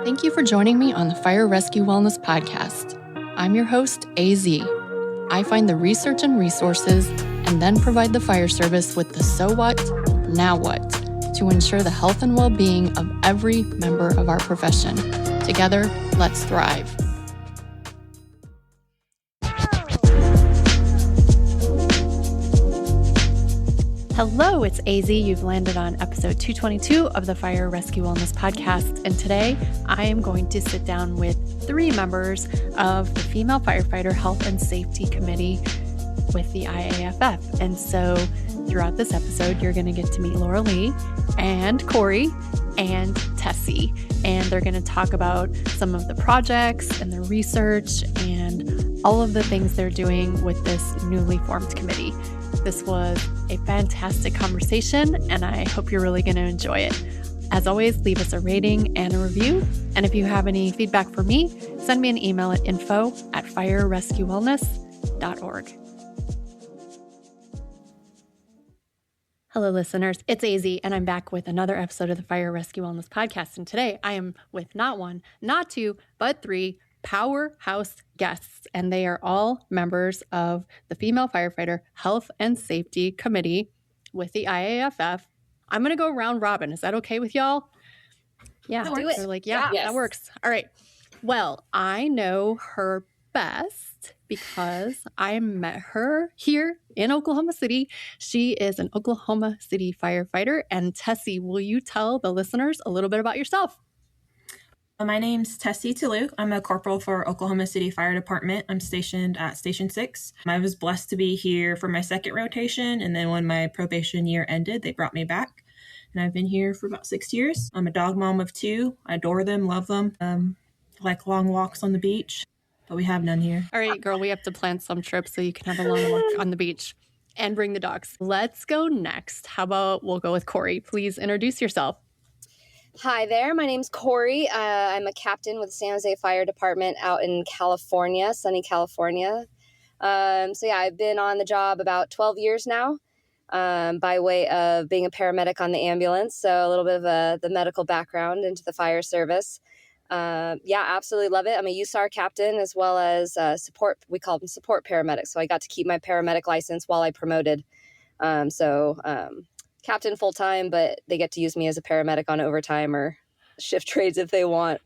Thank you for joining me on the Fire Rescue Wellness Podcast. I'm your host, AZ. I find the research and resources and then provide the fire service with the so what, now what, to ensure the health and well-being of every member of our profession. Together, let's thrive. Hello, it's AZ. You've landed on episode 222 of the Fire Rescue Wellness Podcast. And today I am going to sit down with 3 members of the Female Firefighter Health and Safety Committee with the IAFF. And so throughout this episode, you're going to get to meet Laura Leigh and Corey and Tessie. And they're going to talk about some of the projects and the research and all of the things they're doing with this newly formed committee. This was a fantastic conversation, and I hope you're really going to enjoy it. As always, leave us a rating and a review. And if you have any feedback for me, send me an email at info@firerescuewellness.org. Hello, listeners. It's AZ, and I'm back with another episode of the Fire Rescue Wellness Podcast. And today I am with not 1, not 2, but 3 powerhouse guests, and they are all members of the Female Firefighter Health and Safety Committee with the IAFF. I'm going to go round robin. Is that okay with y'all? Yeah. Do it. They're like, yeah, that works. All right. Well, I know her best because I met her here in Oklahoma City. She is an Oklahoma City firefighter. And Tessie, will you tell the listeners a little bit about yourself? My name's Tessie Taleu. I'm a corporal for Oklahoma City Fire Department. I'm stationed at Station 6. I was blessed to be here for my second rotation, and then when my probation year ended, they brought me back. And I've been here for about 6 years. I'm a dog mom of 2. I adore them, love them. Like long walks on the beach, but we have none here. All right, girl, we have to plan some trips so you can have a long walk on the beach and bring the dogs. Let's go next. How about we'll go with Corey. Please introduce yourself. Hi there, my name's Corey. I'm a captain with the San Jose Fire Department out in California, sunny California. I've been on the job about 12 years now by way of being a paramedic on the ambulance. So a little bit of the medical background into the fire service. Absolutely love it. I'm a USAR captain as well as support. We call them support paramedics. So I got to keep my paramedic license while I promoted. Captain full-time, but they get to use me as a paramedic on overtime or shift trades if they want.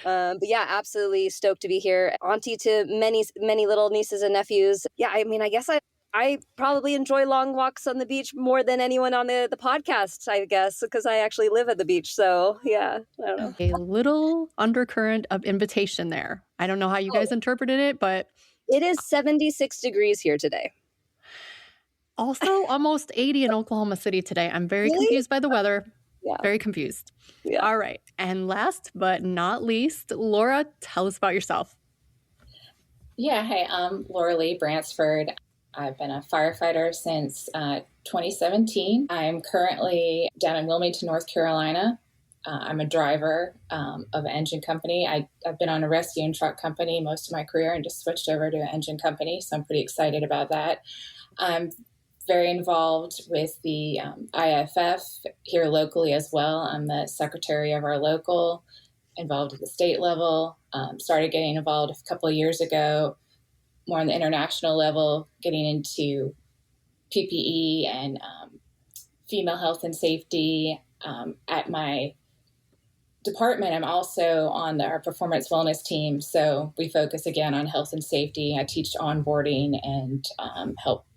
Absolutely stoked to be here. Auntie to many, many little nieces and nephews. Yeah, I mean, I guess I probably enjoy long walks on the beach more than anyone on the podcast, I guess, because I actually live at the beach. So, yeah, I don't know. A little undercurrent of invitation there. I don't know how you guys interpreted it, but... It is 76 degrees here today. Also, almost 80 in Oklahoma City today. I'm very confused by the weather. Yeah. Very confused. Yeah. All right. And last but not least, Laura, tell us about yourself. Yeah. Hey, I'm Laura Leigh Bransford. I've been a firefighter since 2017. I'm currently down in Wilmington, North Carolina. I'm a driver of an engine company. I've been on a rescue and truck company most of my career and just switched over to an engine company. So I'm pretty excited about that. I'm very involved with the IAFF here locally as well. I'm the secretary of our local, involved at the state level, started getting involved a couple of years ago, more on the international level, getting into PPE and female health and safety. At my department, I'm also on our performance wellness team. So we focus again on health and safety. I teach onboarding and help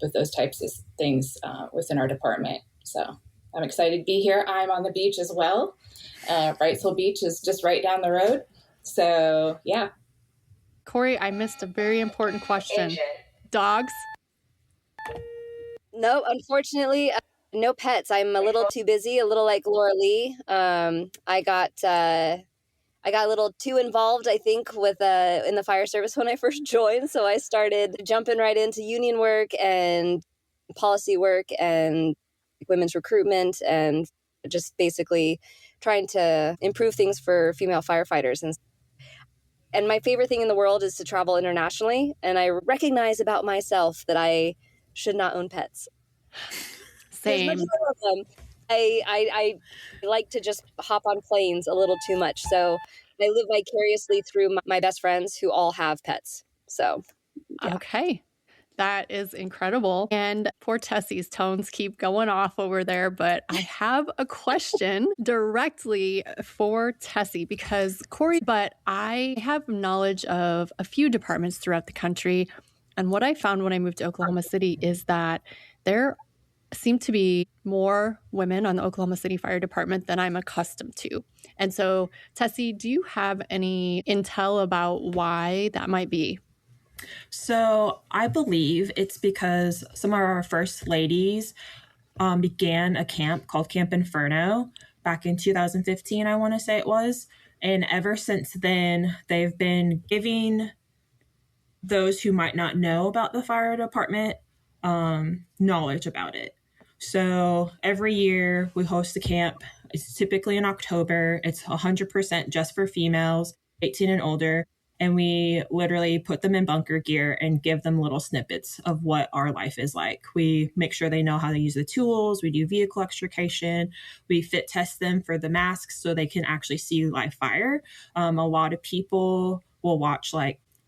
with those types of things within our department. So I'm excited to be here. I'm on the beach as well. Wrightsville Beach is just right down the road. So, yeah. Corey, I missed a very important question. Dogs? No, unfortunately, no pets. I'm a little too busy, a little like Laura Leigh. I got a little too involved, I think, with in the fire service when I first joined. So I started jumping right into union work and policy work and women's recruitment and just basically trying to improve things for female firefighters. And my favorite thing in the world is to travel internationally. And I recognize about myself that I should not own pets. Same. As much as I love them, I like to just hop on planes a little too much. So I live vicariously through my best friends who all have pets. So, yeah. Okay. That is incredible. And poor Tessie's tones keep going off over there, but I have a question directly for Tessie because but I have knowledge of a few departments throughout the country. And what I found when I moved to Oklahoma City is that there seem to be more women on the Oklahoma City Fire Department than I'm accustomed to. And so, Tessie, do you have any intel about why that might be? So I believe it's because some of our first ladies began a camp called Camp Inferno back in 2015, I want to say it was. And ever since then, they've been giving those who might not know about the fire department knowledge about it. So every year we host a camp. It's typically in October. It's 100% just for females, 18 and older. And we literally put them in bunker gear and give them little snippets of what our life is like. We make sure they know how to use the tools. We do vehicle extrication. We fit test them for the masks so they can actually see live fire. A lot of people will watch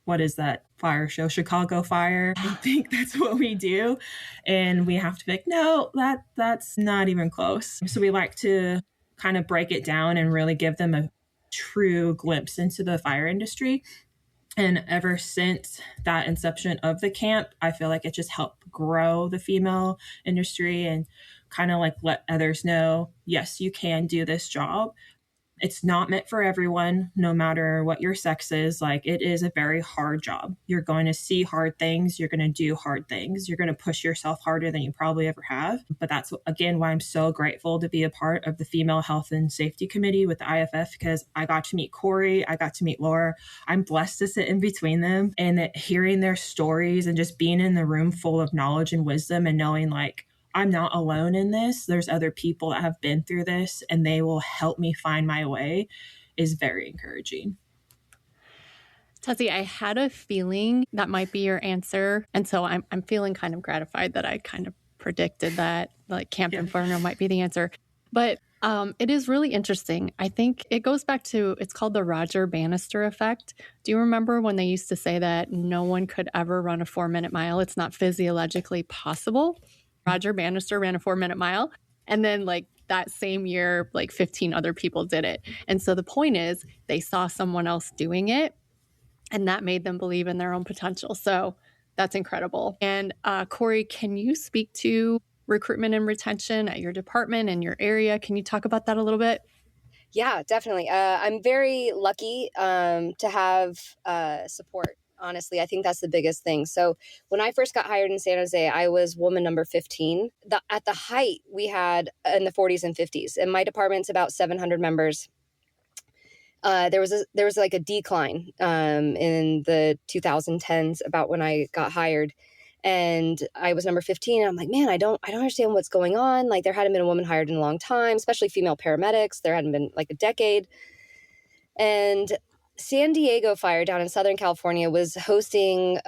what is that fire show? Chicago Fire. I think that's what we do. And we have to be like, no, that's not even close. So we like to kind of break it down and really give them a true glimpse into the fire industry. And ever since that inception of the camp, I feel like it just helped grow the female industry and kind of let others know, yes, you can do this job. It's not meant for everyone, no matter what your sex is. It is a very hard job. You're going to see hard things. You're going to do hard things. You're going to push yourself harder than you probably ever have. But that's, again, why I'm so grateful to be a part of the Female Health and Safety Committee with the IAFF, because I got to meet Corey. I got to meet Laura. I'm blessed to sit in between them and hearing their stories and just being in the room full of knowledge and wisdom and knowing I'm not alone in this. There's other people that have been through this and they will help me find my way is very encouraging. Tessie, I had a feeling that might be your answer. And so I'm feeling kind of gratified that I kind of predicted that Camp Inferno might be the answer. But it is really interesting. I think it goes back to, it's called the Roger Bannister effect. Do you remember when they used to say that no one could ever run a 4-minute mile? It's not physiologically possible. Roger Bannister ran a 4-minute mile. And then that same year, 15 other people did it. And so the point is they saw someone else doing it and that made them believe in their own potential. So that's incredible. And Corey, can you speak to recruitment and retention at your department and your area? Can you talk about that a little bit? Yeah, definitely. I'm very lucky to have support. Honestly, I think that's the biggest thing. So when I first got hired in San Jose, I was woman number 15. At the height, we had in the 40s and 50s. And my department's about 700 members. There was a decline in the 2010s about when I got hired. And I was number 15. And I'm like, man, I don't understand what's going on. There hadn't been a woman hired in a long time, especially female paramedics. There hadn't been a decade. And San Diego Fire down in Southern California was hosting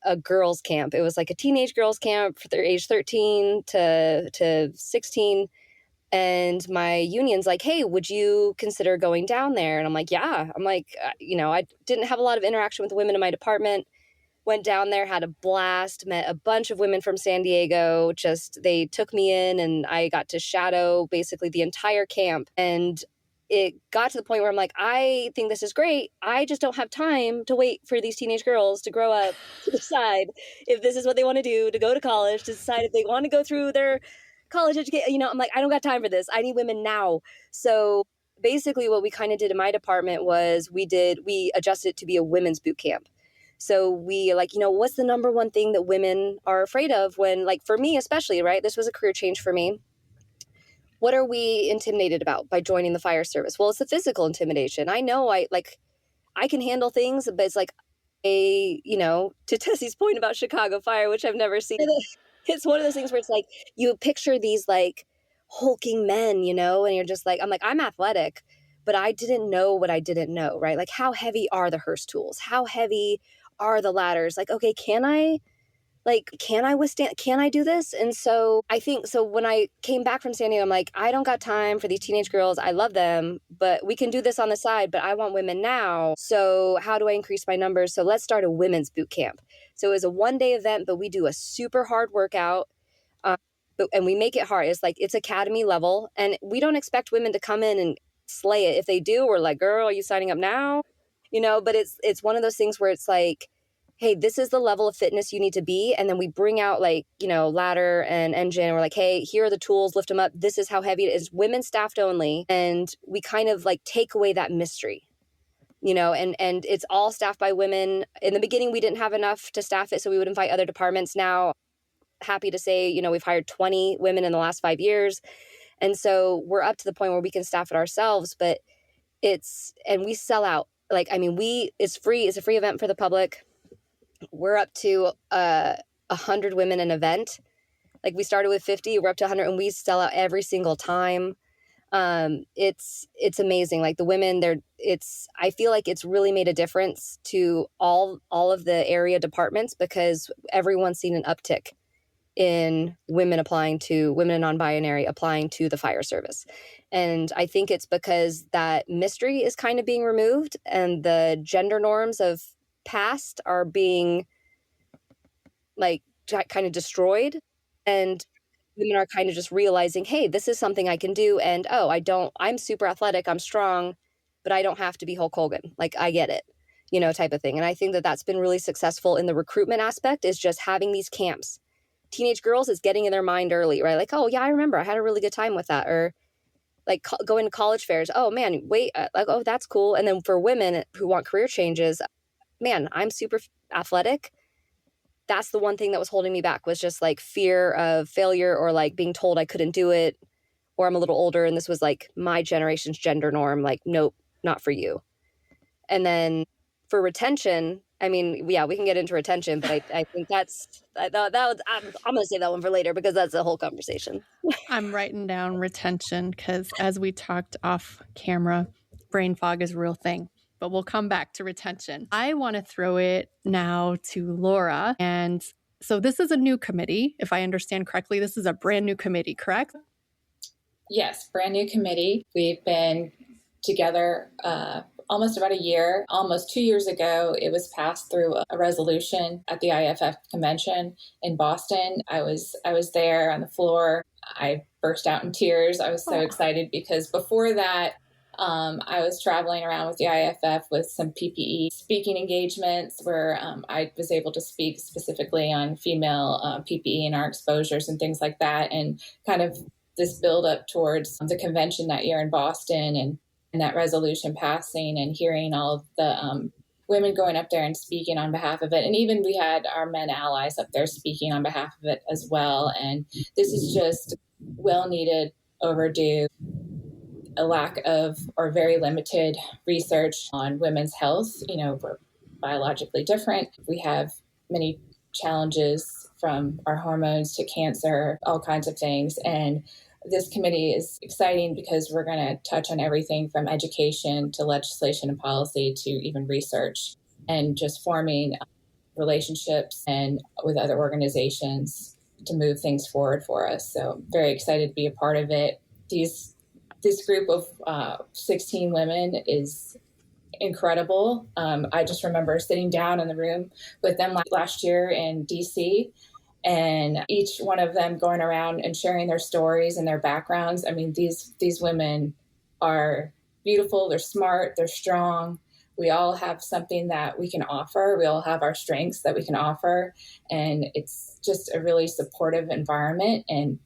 a girls camp. It was a teenage girls camp for their age 13 to 16. And my union's like, hey, would you consider going down there? And I'm like, yeah. I'm like, I didn't have a lot of interaction with the women in my department. Went down there, had a blast, met a bunch of women from San Diego. They took me in and I got to shadow basically the entire camp. And it got to the point where I'm like, I think this is great. I just don't have time to wait for these teenage girls to grow up to decide if this is what they want to do, to go to college, to decide if they want to go through their college education. I'm like, I don't got time for this. I need women now. So basically what we kind of did in my department was we adjusted it to be a women's boot camp. So we what's the number one thing that women are afraid of when, for me especially, right? This was a career change for me. What are we intimidated about by joining the fire service? Well, it's the physical intimidation. I know I can handle things, but it's to Tessie's point about Chicago Fire, which I've never seen. It's one of those things where it's you picture these hulking men, and you're just I'm athletic, but I didn't know what I didn't know, right? How heavy are the Hearst tools? How heavy are the ladders? Okay, can I like, can I do this? And so I think, so when I came back from San Diego, I'm like, I don't got time for these teenage girls. I love them, but we can do this on the side, but I want women now. So how do I increase my numbers? So let's start a women's boot camp. So it was a 1-day event, but we do a super hard workout. And we make it hard. It's like, it's academy level, and we don't expect women to come in and slay it. If they do, we're like, girl, are you signing up now? But it's one of those things where it's like, hey, this is the level of fitness you need to be. And then we bring out like, ladder and engine. We're like, hey, here are the tools, lift them up. This is how heavy it is. Women staffed only. And we kind of like take away that mystery, and it's all staffed by women. In the beginning, we didn't have enough to staff it, so we would invite other departments. Now, happy to say, we've hired 20 women in the last 5 years. And so we're up to the point where we can staff it ourselves, but and we sell out. Like, I mean, it's free. It's a free event for the public. We're up to 100 women an event. Like, we started with 50, we're up to 100, and we sell out every single time. It's amazing. Like, the women, I feel like it's really made a difference to all of the area departments, because everyone's seen an uptick in women and non-binary applying to the fire service. And I think it's because that mystery is kind of being removed, and the gender norms of past are being like kind of destroyed, and women are kind of just realizing, hey, this is something I can do. And I'm super athletic, I'm strong, but I don't have to be Hulk Hogan. Like, I get it, type of thing. And I think that that's been really successful in the recruitment aspect, is just having these camps. Teenage girls is getting in their mind early, right? Like, oh yeah, I remember I had a really good time with that. Or like going to college fairs. Oh man, wait, oh, that's cool. And then for women who want career changes, man, I'm super athletic. That's the one thing that was holding me back, was just like fear of failure, or like being told I couldn't do it, or I'm a little older and this was like my generation's gender norm. Like, nope, not for you. And then for retention, I mean, yeah, we can get into retention, but I think I'm going to save that one for later, because that's a whole conversation. I'm writing down retention because, as we talked off camera, brain fog is a real thing. But we'll come back to retention. I want to throw it now to Laura. And so this is a new committee. If I understand correctly, this is a brand new committee, correct? Yes, brand new committee. We've been together almost about a year. Almost 2 years ago, it was passed through a resolution at the IAFF convention in Boston. I was there on the floor. I burst out in tears. I was so excited, because before that, I was traveling around with the IAFF with some PPE speaking engagements where I was able to speak specifically on female PPE and our exposures and things like that. And kind of this build up towards the convention that year in Boston, and that resolution passing, and hearing all of the women going up there and speaking on behalf of it. And even we had our men allies up there speaking on behalf of it as well. And this is just well needed, overdue. A lack of, or very limited research on women's health. We're biologically different. We have many challenges, from our hormones to cancer, all kinds of things. And this committee is exciting because we're going to touch on everything from education to legislation and policy to even research, and just forming relationships and with other organizations to move things forward for us. So very excited to be a part of it. This group of 16 women is incredible. I just remember sitting down in the room with them last year in DC, and each one of them going around and sharing their stories and their backgrounds. I mean, these women are beautiful, they're smart, they're strong. We all have something that we can offer. We all have our strengths that we can offer. And it's just a really supportive environment. And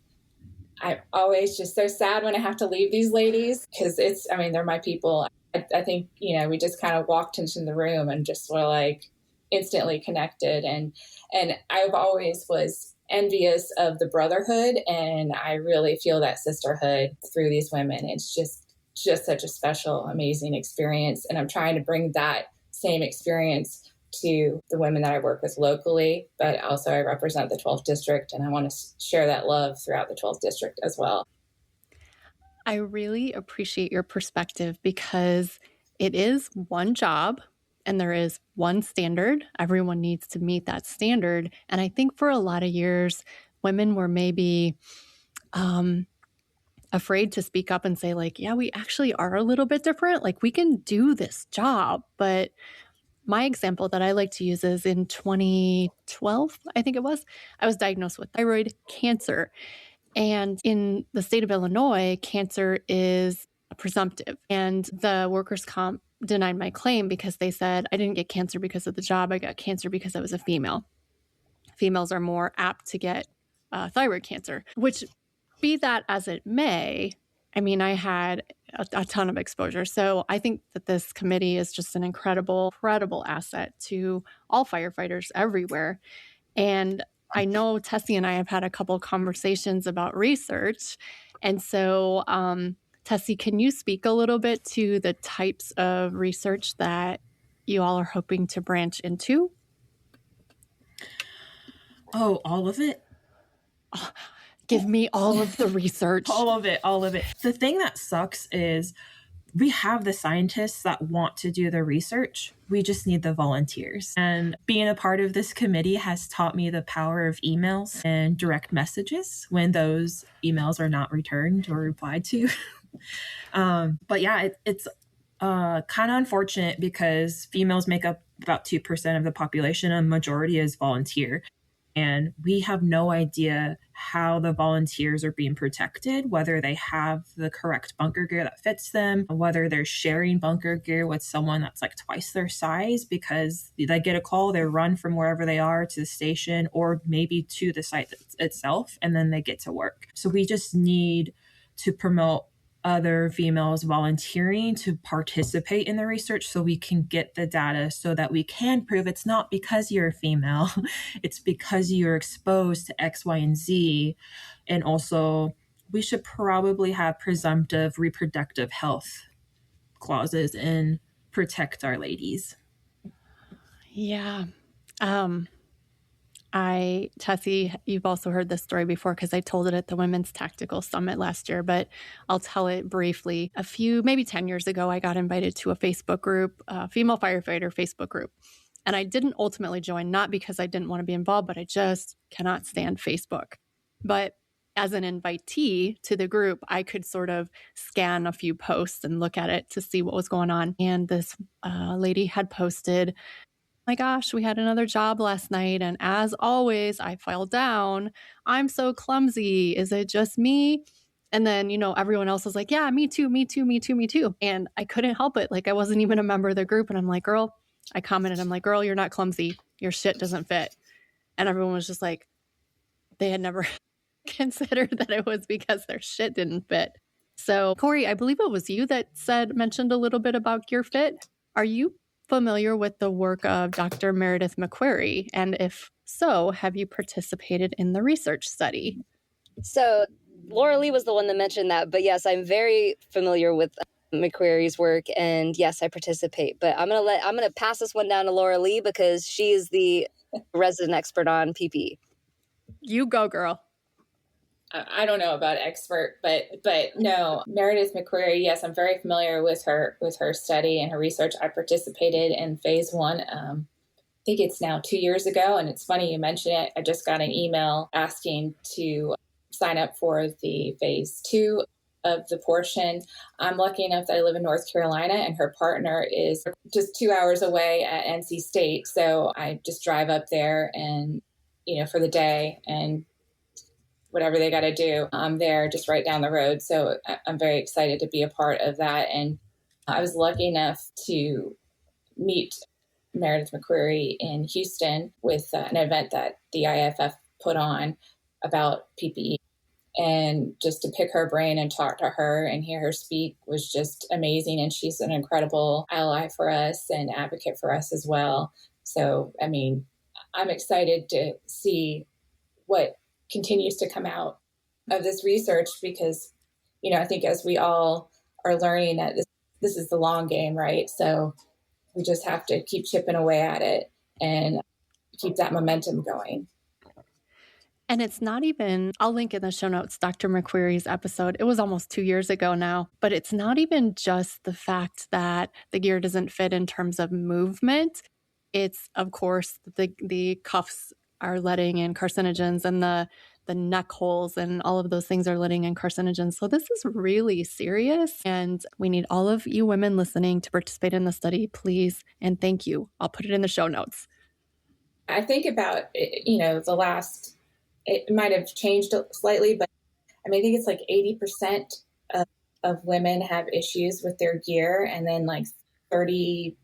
I'm always just so sad when I have to leave these ladies, because they're my people. I think, we just kind of walked into the room and just were like instantly connected. And I've always was envious of the brotherhood, and I really feel that sisterhood through these women. It's just such a special, amazing experience. And I'm trying to bring that same experience to the women that I work with locally, but also I represent the 12th district, and I want to share that love throughout the 12th district as well. I really appreciate your perspective, because it is one job and there is one standard. Everyone needs to meet that standard. And I think for a lot of years, women were maybe afraid to speak up and say, like, yeah, we actually are a little bit different. Like, we can do this job. But my example that I like to use is in 2012, I think it was, I was diagnosed with thyroid cancer. And in the state of Illinois, cancer is presumptive. And the workers' comp denied my claim because they said I didn't get cancer because of the job. I got cancer because I was a female. Females are more apt to get thyroid cancer, which, be that as it may, I mean, I had a ton of exposure. So I think that this committee is just an incredible asset to all firefighters everywhere. And I know Tessie and I have had a couple conversations about research. And so, Tessie, can you speak a little bit to the types of research that you all are hoping to branch into? Oh, all of it? Give me all of the research. All of it. The thing that sucks is we have the scientists that want to do the research. We just need the volunteers. And being a part of this committee has taught me the power of emails and direct messages when those emails are not returned or replied to. But yeah, it's kind of unfortunate because females make up about 2% of the population. A majority is volunteer. And we have no idea how the volunteers are being protected, whether they have the correct bunker gear that fits them, whether they're sharing bunker gear with someone that's like twice their size because they get a call, they run from wherever they are to the station or maybe to the site itself, and then they get to work. So we just need to promote other females volunteering to participate in the research so we can get the data so that we can prove it's not because you're a female, it's because you're exposed to X, Y, and Z. And also, we should probably have presumptive reproductive health clauses and protect our ladies. Yeah. Tessie, you've also heard this story before because I told it at the Women's Tactical Summit last year, but I'll tell it briefly. Maybe 10 years ago, I got invited to a Facebook group, a female firefighter Facebook group. And I didn't ultimately join, not because I didn't want to be involved, but I just cannot stand Facebook. But as an invitee to the group, I could sort of scan a few posts and look at it to see what was going on. And this lady had posted, my gosh, we had another job last night. And as always, I fell down. I'm so clumsy. Is it just me? And then, everyone else was like, yeah, me too. And I couldn't help it. Like, I wasn't even a member of the group. And I'm like, girl, I commented, I'm like, girl, you're not clumsy. Your shit doesn't fit. And everyone was just like, they had never considered that it was because their shit didn't fit. So, Corey, I believe it was you that mentioned a little bit about Gear Fit. Are you familiar with the work of Dr. Meredith McQuarrie? And if so, have you participated in the research study? So Laura Leigh was the one that mentioned that, but yes, I'm very familiar with McQuarrie's work, and yes, I participate. But I'm gonna pass this one down to Laura Leigh because she is the resident expert on PPE. You go, girl. I don't know about expert, but no, Meredith McQuarrie, yes, I'm very familiar with her study and her research. I participated in phase 1. I think it's now 2 years ago. And it's funny you mention it. I just got an email asking to sign up for the phase 2 of the portion. I'm lucky enough that I live in North Carolina and her partner is just 2 hours away at NC State. So I just drive up there and, for the day and whatever they got to do. I'm there just right down the road. So I'm very excited to be a part of that. And I was lucky enough to meet Meredith McQuarrie in Houston with an event that the IAFF put on about PPE. And just to pick her brain and talk to her and hear her speak was just amazing. And she's an incredible ally for us and advocate for us as well. So, I'm excited to see what continues to come out of this research because, I think as we all are learning that this is the long game, right? So we just have to keep chipping away at it and keep that momentum going. And it's not even, I'll link in the show notes, Dr. McQuarrie's episode. It was almost 2 years ago now, but it's not even just the fact that the gear doesn't fit in terms of movement. It's, of course, the cuffs are letting in carcinogens, and the neck holes and all of those things are letting in carcinogens. So this is really serious. And we need all of you women listening to participate in the study, please. And thank you. I'll put it in the show notes. I think about, it might have changed slightly, but I think it's like 80% of women have issues with their gear. And then like 33%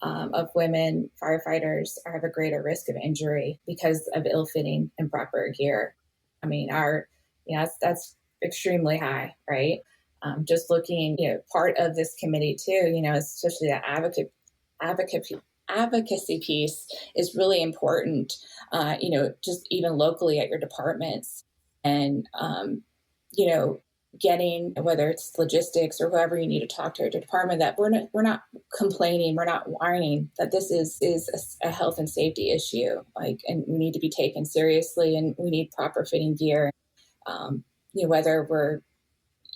of women firefighters have a greater risk of injury because of ill-fitting improper gear. That's extremely high, right? Just looking, part of this committee too, especially the advocacy piece is really important, just even locally at your departments and, getting, whether it's logistics or whoever you need to talk to at your department, that we're not complaining, we're not whining, that this is a health and safety issue, and we need to be taken seriously, and we need proper fitting gear. Whether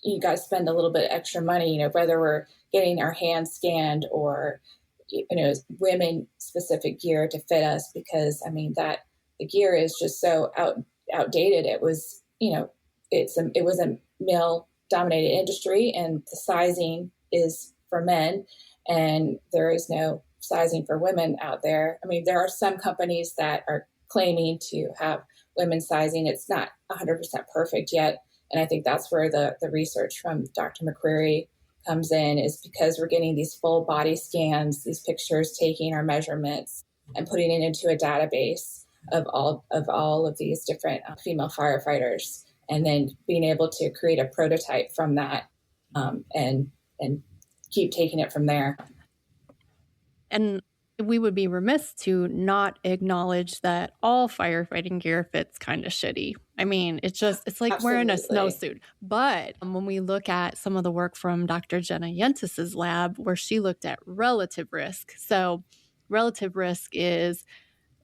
you got to spend a little bit extra money, whether we're getting our hands scanned or, women specific gear to fit us, because that the gear is just so outdated. It was, it was a male dominated industry, and the sizing is for men, and there is no sizing for women out there. There are some companies that are claiming to have women's sizing. It's not 100% perfect yet. And I think that's where the research from Dr. McQuarrie comes in, is because we're getting these full body scans, these pictures, taking our measurements and putting it into a database of all of these different female firefighters, and then being able to create a prototype from that, and keep taking it from there. And we would be remiss to not acknowledge that all firefighting gear fits kind of shitty. It's like Absolutely. wearing a snowsuit. But when we look at some of the work from Dr. Jenna Yentis's lab, where she looked at relative risk. So relative risk is,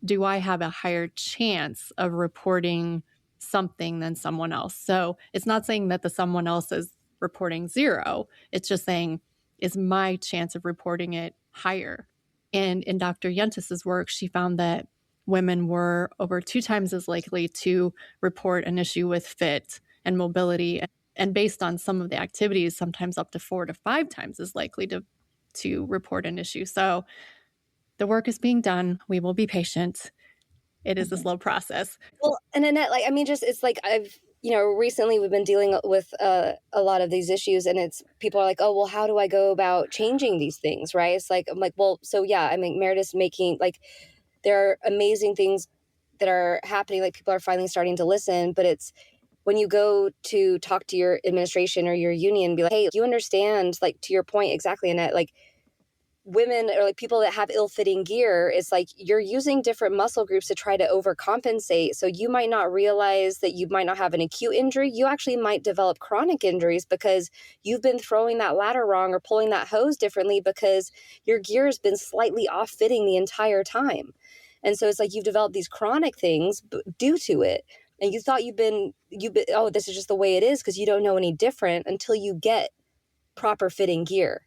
do I have a higher chance of reporting something than someone else? So it's not saying that the someone else is reporting 0. It's just saying, is my chance of reporting it higher? And in Dr. Yentis's work, she found that women were over 2 times as likely to report an issue with fit and mobility. And based on some of the activities, sometimes up to 4 to 5 times as likely to report an issue. So the work is being done. We will be patient. It is a slow process. Well, and Annette, it's like recently we've been dealing with a lot of these issues, and it's people are like, oh, well, how do I go about changing these things, right? It's like, I'm like, well, so yeah, Meredith's making, there are amazing things that are happening, people are finally starting to listen, but it's when you go to talk to your administration or your union, be like, hey, you understand, to your point exactly, Annette, women or people that have ill-fitting gear, it's like you're using different muscle groups to try to overcompensate. So you might not realize that you might not have an acute injury. You actually might develop chronic injuries because you've been throwing that ladder wrong or pulling that hose differently because your gear has been slightly off-fitting the entire time. And so it's like you've developed these chronic things due to it. And you thought you've been, oh, this is just the way it is because you don't know any different until you get proper fitting gear.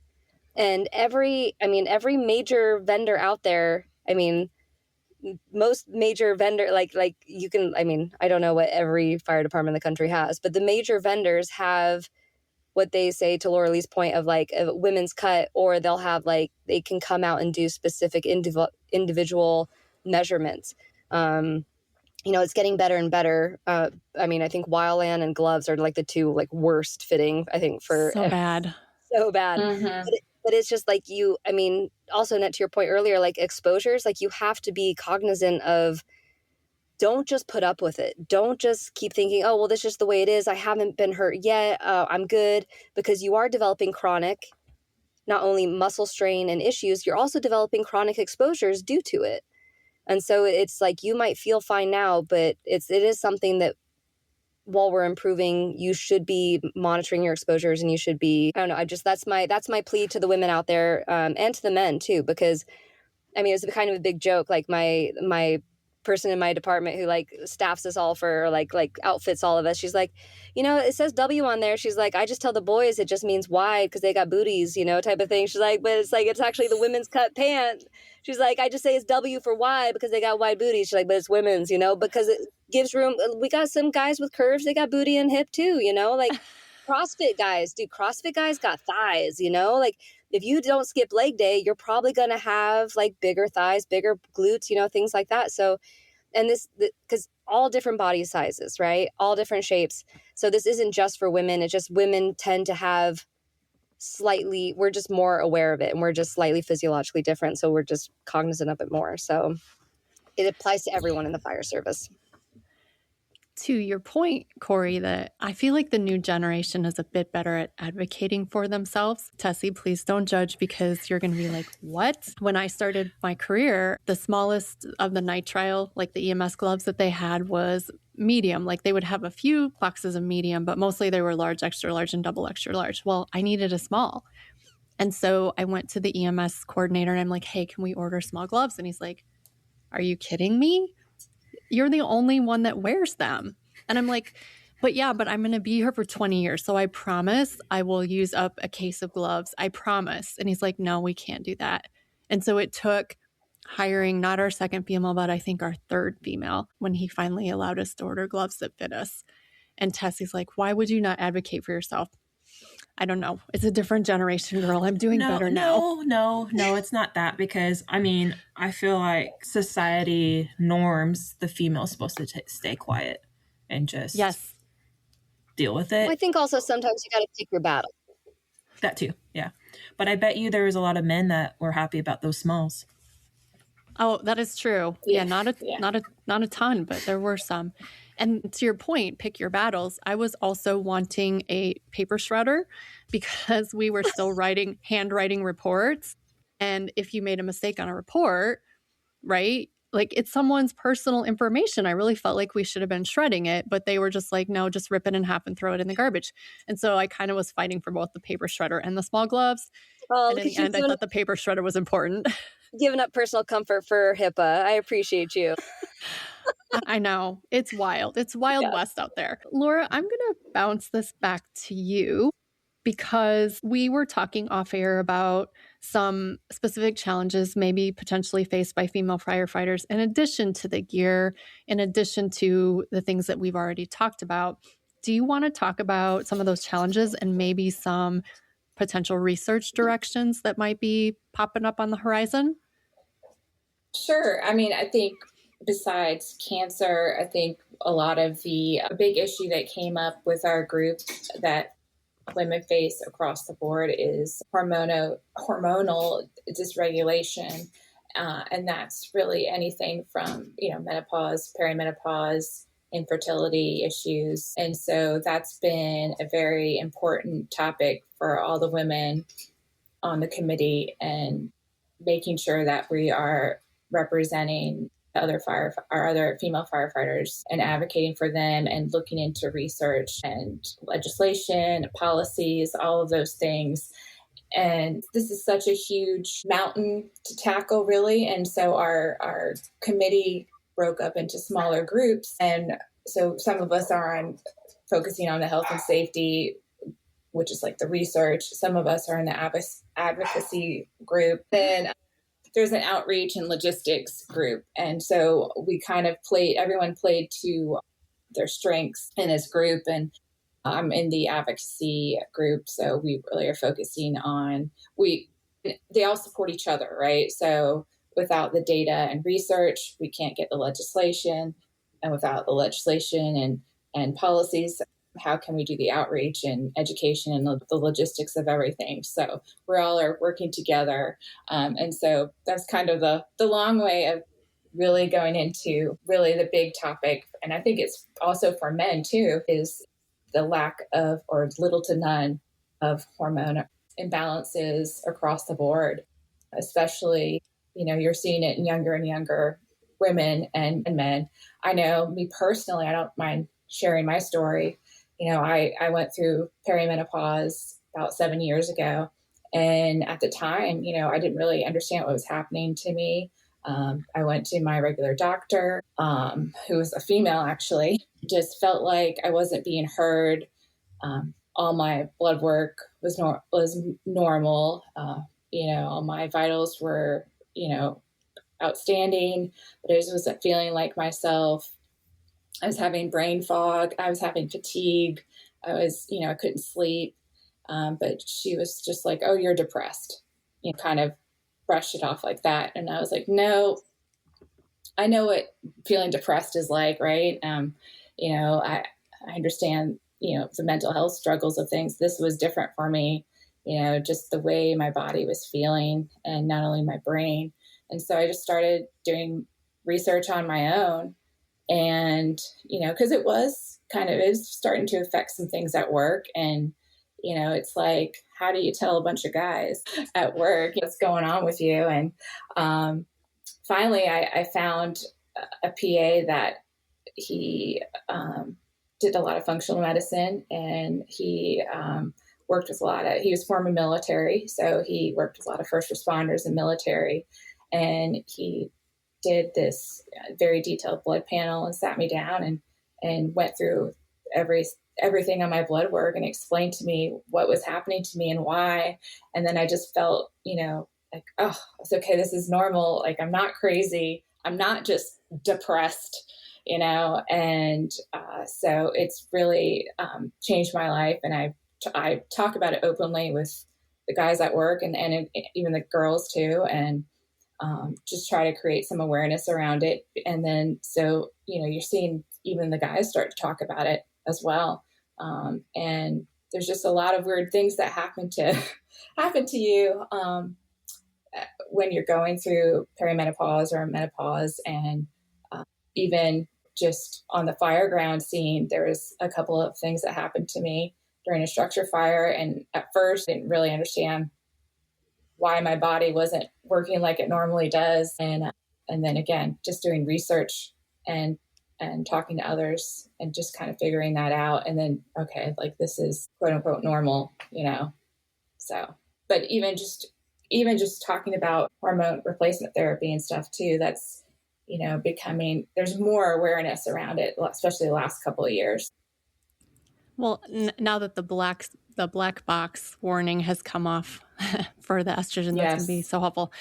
And every major vendor out there, most major vendor, you can, I don't know what every fire department in the country has, but the major vendors have what they say, to Laura Leigh's point, of a women's cut, or they'll have they can come out and do specific individual measurements. It's getting better and better. I think Wildland and gloves are the 2 worst fitting, I think, for so bad. Mm-hmm. But it's just also, Annette, to your point earlier, exposures, you have to be cognizant of, don't just put up with it. Don't just keep thinking, oh, well, this is just the way it is. I haven't been hurt yet. I'm good. Because you are developing chronic, not only muscle strain and issues, you're also developing chronic exposures due to it. And so it's you might feel fine now, but it is something that, while we're improving, you should be monitoring your exposures, and you should be, I don't know, that's my plea to the women out there, and to the men too, because, it was kind of a big joke. My person in my department who like staffs us all for like outfits all of us. She's like, it says W on there. She's like, I just tell the boys it just means wide because they got booties, type of thing. She's like, but it's actually the women's cut pant. She's like, I just say it's W for wide because they got wide booties. She's like, but it's women's, because it gives room. We got some guys with curves. They got booty and hip too, like CrossFit guys, dude, CrossFit guys got thighs, like if you don't skip leg day, you're probably going to have like bigger thighs, bigger glutes, things like that. So, and because all different body sizes, right? All different shapes. So this isn't just for women. It's just women tend to have we're just more aware of it and we're just slightly physiologically different. So we're just cognizant of it more. So it applies to everyone in the fire service. To your point, Corey, that I feel like the new generation is a bit better at advocating for themselves. Tessie, please don't judge because you're going to be like, what? When I started my career, the smallest of the nitrile, like the EMS gloves that they had was medium. Like they would have a few boxes of medium, but mostly they were large, extra large, and double extra large. Well, I needed a small. And so I went to the EMS coordinator and I'm like, hey, can we order small gloves? And he's like, are you kidding me? You're the only one that wears them. And I'm like, but I'm going to be here for 20 years. So I promise I will use up a case of gloves. I promise. And he's like, no, we can't do that. And so it took hiring not our second female, but I think our third female when he finally allowed us to order gloves that fit us. And Tessie's like, why would you not advocate for yourself? I don't know. It's a different generation, girl. I'm doing better now. No, it's not that because, I feel like society norms the female's supposed to stay quiet and just deal with it. Well, I think also sometimes you got to pick your battle. That too, yeah. But I bet you there was a lot of men that were happy about those smalls. Oh, that is true. Yeah, not a ton, but there were some. And to your point, pick your battles. I was also wanting a paper shredder because we were still handwriting reports. And if you made a mistake on a report, right? Like it's someone's personal information. I really felt like we should have been shredding it, but they were just like, no, just rip it in half and throw it in the garbage. And so I kind of was fighting for both the paper shredder and the small gloves. And in the end, I thought the paper shredder was important. Giving up personal comfort for HIPAA. I appreciate you. I know. It's wild. It's Wild West out there. Laura, I'm going to bounce this back to you because we were talking off air about some specific challenges maybe potentially faced by female firefighters in addition to the gear, in addition to the things that we've already talked about. Do you want to talk about some of those challenges and maybe some potential research directions that might be popping up on the horizon? Sure. I think besides cancer, I think a lot of a big issue that came up with our group that women face across the board is hormonal dysregulation. And that's really anything from, menopause, perimenopause, infertility issues. And so that's been a very important topic for all the women on the committee and making sure that we are representing our other female firefighters and advocating for them and looking into research and legislation, policies, all of those things. And this is such a huge mountain to tackle, really. And so our committee broke up into smaller groups. And so some of us are focusing on the health and safety, which is like the research. Some of us are in the advocacy group. Then there's an outreach and logistics group. And so we kind of everyone played to their strengths in this group. And I'm in the advocacy group. So we really are focusing on, they all support each other, right? So without the data and research, we can't get the legislation. And without the legislation and policies, how can we do the outreach and education and the logistics of everything? So we all are working together. And so that's kind of the long way of really going into really the big topic. And I think it's also for men too, is the lack of or little to none of hormone imbalances across the board, especially, you're seeing it in younger and younger women and men. I know me personally, I don't mind sharing my story. I went through perimenopause about 7 years ago. And at the time, I didn't really understand what was happening to me. I went to my regular doctor, who was a female, actually. Just felt like I wasn't being heard. All my blood work was normal. All my vitals were, outstanding, but I just wasn't feeling like myself. I was having brain fog. I was having fatigue. I was, I couldn't sleep. But she was just like, "Oh, you're depressed." Kind of brushed it off like that. And I was like, "No, I know what feeling depressed is like, right? I understand, the mental health struggles of things. This was different for me, just the way my body was feeling and not only my brain." And so I just started doing research on my own. And, because it was starting to affect some things at work. And, it's like, how do you tell a bunch of guys at work what's going on with you? And finally, I found a PA that he did a lot of functional medicine, and he worked with he was former military. So he worked with a lot of first responders and military. And he did this very detailed blood panel and sat me down and went through everything on my blood work and explained to me what was happening to me and why. And then I just felt, like, oh, it's okay. This is normal. Like, I'm not crazy. I'm not just depressed, and so it's really changed my life. And I talk about it openly with the guys at work and even the girls too. And just try to create some awareness around it. And then, so, you're seeing even the guys start to talk about it as well. And there's just a lot of weird things that happen to you when you're going through perimenopause or menopause. And even just on the fire ground scene, there was a couple of things that happened to me during a structure fire. And at first, I didn't really understand why my body wasn't working like it normally does. And then again, just doing research and talking to others and just kind of figuring that out. And then, okay, like, this is quote unquote normal, so, but even just talking about hormone replacement therapy and stuff too, that's, there's more awareness around it, especially the last couple of years. Well, now that the black box warning has come off for the estrogen, that's going to be so helpful.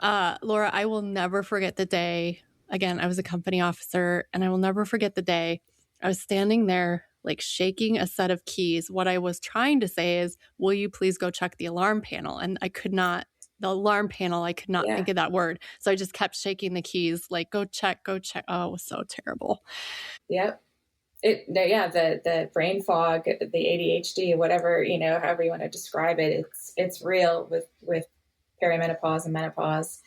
Laura, I will never forget the day. Again, I was a company officer, and I will never forget the day I was standing there, like, shaking a set of keys. What I was trying to say is, "Will you please go check the alarm panel?" And I could not think of that word. So I just kept shaking the keys, like, go check. Oh, it was so terrible. Yep. The brain fog, the ADHD, whatever, however you want to describe it, it's real with perimenopause and menopause,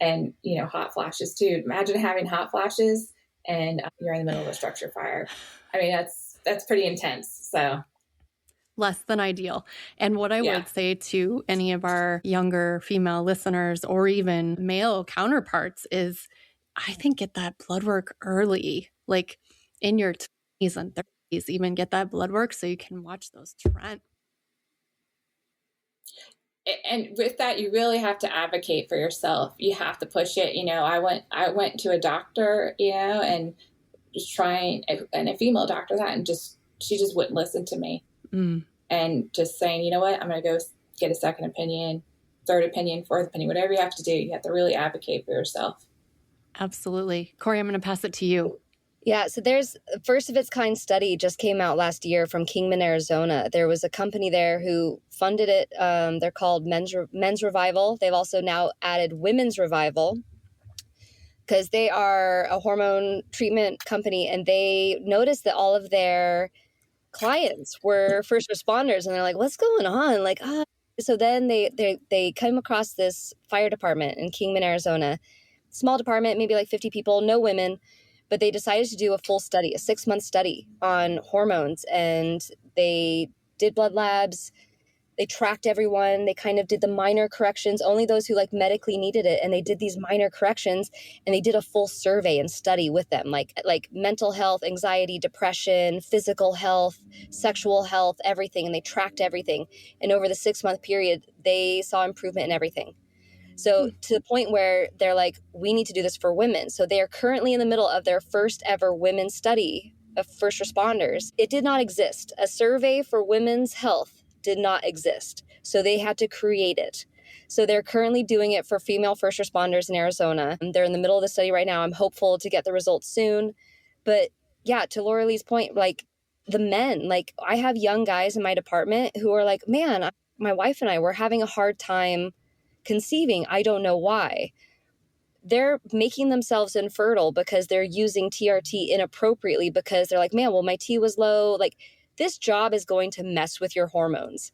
and, hot flashes too. Imagine having hot flashes and you're in the middle of a structure fire. I mean, that's pretty intense. So less than ideal. And what I would say to any of our younger female listeners or even male counterparts is, I think, get that blood work early, like in your 20s and 30s, even get that blood work so you can watch those trends. And with that, you really have to advocate for yourself. You have to push it. I went to a doctor, and just trying, and a female doctor and she just wouldn't listen to me. And just saying, you know what, I'm going to go get a second opinion, third opinion, fourth opinion, whatever you have to do. You have to really advocate for yourself. Absolutely. Corey, I'm going to pass it to you. Yeah, so there's a first of its kind study just came out last year from Kingman, Arizona. There was a company there who funded it. They're called Men's Revival. They've also now added Women's Revival because they are a hormone treatment company, and they noticed that all of their clients were first responders, and they're like, what's going on? Like, so then they came across this fire department in Kingman, Arizona, small department, maybe like 50 people, no women. But they decided to do a full study, a 6-month study on hormones. And they did blood labs. They tracked everyone. They kind of did the minor corrections, only those who like medically needed it. And they did these minor corrections, and they did a full survey and study with them, like mental health, anxiety, depression, physical health, sexual health, everything. And they tracked everything. And over the 6-month period, they saw improvement in everything. So to the point where they're like, we need to do this for women. So they are currently in the middle of their first ever women's study of first responders. It did not exist. A survey for women's health did not exist. So they had to create it. So they're currently doing it for female first responders in Arizona. They're in the middle of the study right now. I'm hopeful to get the results soon. But yeah, to Laura Leigh's point, like the men, like I have young guys in my department who are like, man, my wife and I were having a hard time conceiving. I don't know why. They're making themselves infertile because they're using TRT inappropriately because they're like, man, well, my T was low. Like this job is going to mess with your hormones.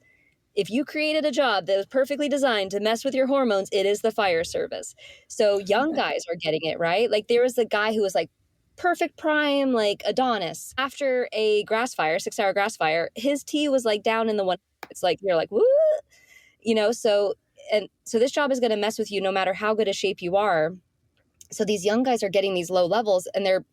If you created a job that was perfectly designed to mess with your hormones, it is the fire service. So young guys are getting it, right? Like there was a guy who was like perfect prime, like Adonis. After a grass fire, 6-hour grass fire, his T was like down in the one. It's like, you're like, woo, you know, so this job is going to mess with you no matter how good a shape you are. So these young guys are getting these low levels and they're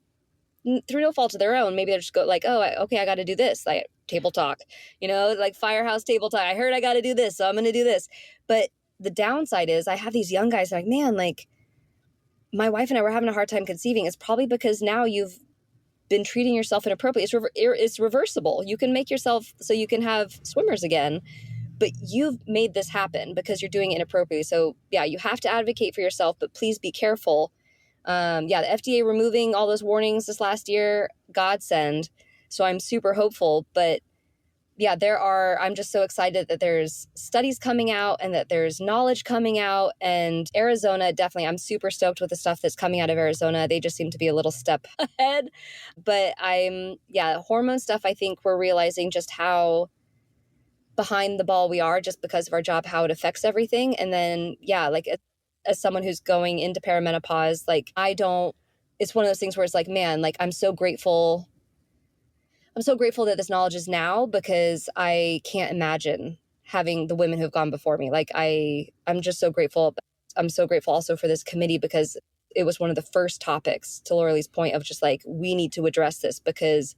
through no fault of their own. Maybe they're just go like, oh, okay, I got to do this. Like table talk, you know, like firehouse table talk. I heard I got to do this, so I'm going to do this. But the downside is I have these young guys like, man, like my wife and I were having a hard time conceiving. It's probably because now you've been treating yourself inappropriately. It's reversible. You can make yourself so you can have swimmers again. But you've made this happen because you're doing it inappropriately. So yeah, you have to advocate for yourself, but please be careful. The FDA removing all those warnings this last year, godsend. So I'm super hopeful. But yeah, I'm just so excited that there's studies coming out and that there's knowledge coming out. And Arizona, definitely, I'm super stoked with the stuff that's coming out of Arizona. They just seem to be a little step ahead. But hormone stuff, I think we're realizing just how behind the ball we are just because of our job, how it affects everything. And then, yeah, like as someone who's going into perimenopause, like it's one of those things where it's like, man, like I'm so grateful that this knowledge is now because I can't imagine having the women who've gone before me. Like I'm just so grateful. I'm so grateful also for this committee because it was one of the first topics, to Laura Leigh's point, of just like, we need to address this because